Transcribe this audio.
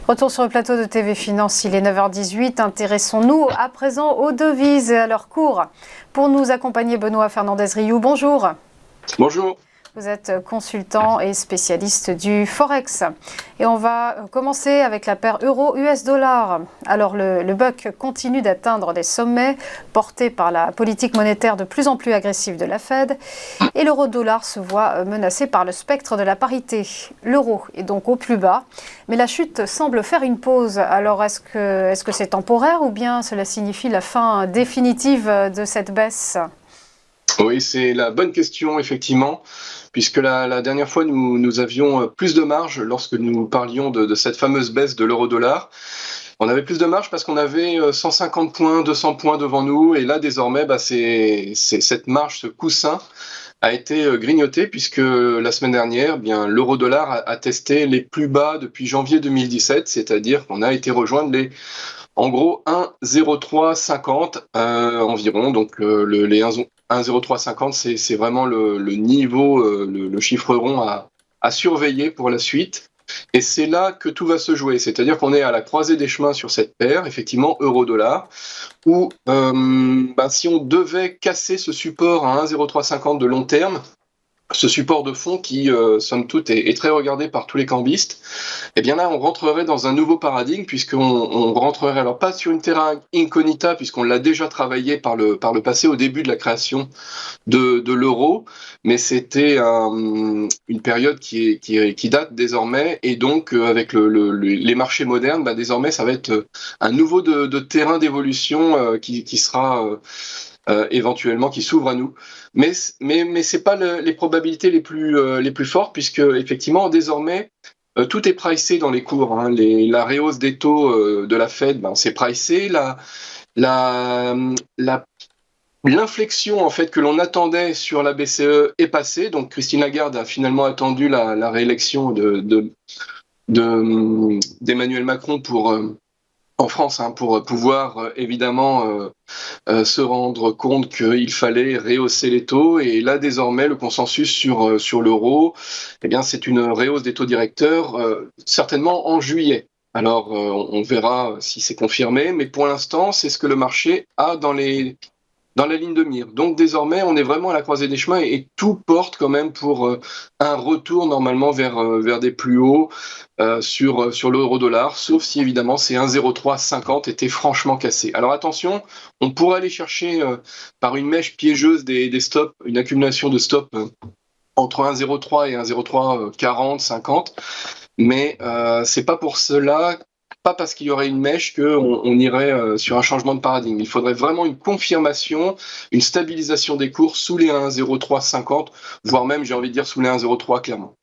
Retour sur le plateau de TV Finance, il est 9h18. Intéressons-nous à présent aux devises et à leur cours. Pour nous accompagner, Benoît Fernandez-Rioux, bonjour. Bonjour. Vous êtes consultant et spécialiste du Forex. Et on va commencer avec la paire euro-US dollar. Alors le buck continue d'atteindre des sommets portés par la politique monétaire de plus en plus agressive de la Fed. Et l'euro-dollar se voit menacé par le spectre de la parité. L'euro est donc au plus bas, mais la chute semble faire une pause. Alors est-ce que c'est temporaire ou bien cela signifie la fin définitive de cette baisse ? Oui, c'est la bonne question, effectivement, puisque la dernière fois, nous avions plus de marge lorsque nous parlions de cette fameuse baisse de l'euro-dollar. On avait plus de marge parce qu'on avait 150 points, 200 points devant nous, et là, désormais, cette marge, ce coussin, a été grignoté, puisque la semaine dernière, l'euro-dollar a testé les plus bas depuis janvier 2017, c'est-à-dire qu'on a été rejoindre en gros 1,0350 environ, donc les 1,0350 c'est vraiment le niveau, le chiffre rond à surveiller pour la suite. Et c'est là que tout va se jouer, c'est-à-dire qu'on est à la croisée des chemins sur cette paire, effectivement euro-dollar, où si on devait casser ce support à 1,0350 de long terme, ce support de fond qui, somme toute, est très regardé par tous les cambistes, eh bien là, on rentrerait dans un nouveau paradigme, puisqu'on rentrerait, alors pas sur une terra incognita, puisqu'on l'a déjà travaillé par le passé, au début de la création de l'euro, mais c'était une période qui date désormais, et donc avec les marchés modernes, désormais, ça va être un nouveau de terrain d'évolution qui sera... éventuellement qui s'ouvre à nous, mais c'est pas les probabilités les plus fortes, puisque effectivement désormais tout est pricé dans les cours, hein. La rehausse des taux de la Fed, c'est pricé, l'inflexion en fait que l'on attendait sur la BCE est passée, donc Christine Lagarde a finalement attendu la réélection d'Emmanuel Macron en France, hein, pour pouvoir évidemment se rendre compte qu'il fallait rehausser les taux. Et là, désormais, le consensus sur l'euro, c'est une rehausse des taux directeurs, certainement en juillet. Alors, on verra si c'est confirmé, mais pour l'instant, c'est ce que le marché a dans la ligne de mire. Donc désormais, on est vraiment à la croisée des chemins, et tout porte quand même pour un retour normalement vers des plus hauts sur l'euro-dollar, sauf si évidemment ces 1,0350 étaient franchement cassés. Alors attention, on pourrait aller chercher par une mèche piégeuse des stops, une accumulation de stops entre 1,03 et 1,0340, 50, mais c'est pas pour cela, pas parce qu'il y aurait une mèche qu'on irait sur un changement de paradigme. Il faudrait vraiment une confirmation, une stabilisation des cours sous les 1,0350, voire même, j'ai envie de dire, sous les 1,03 clairement.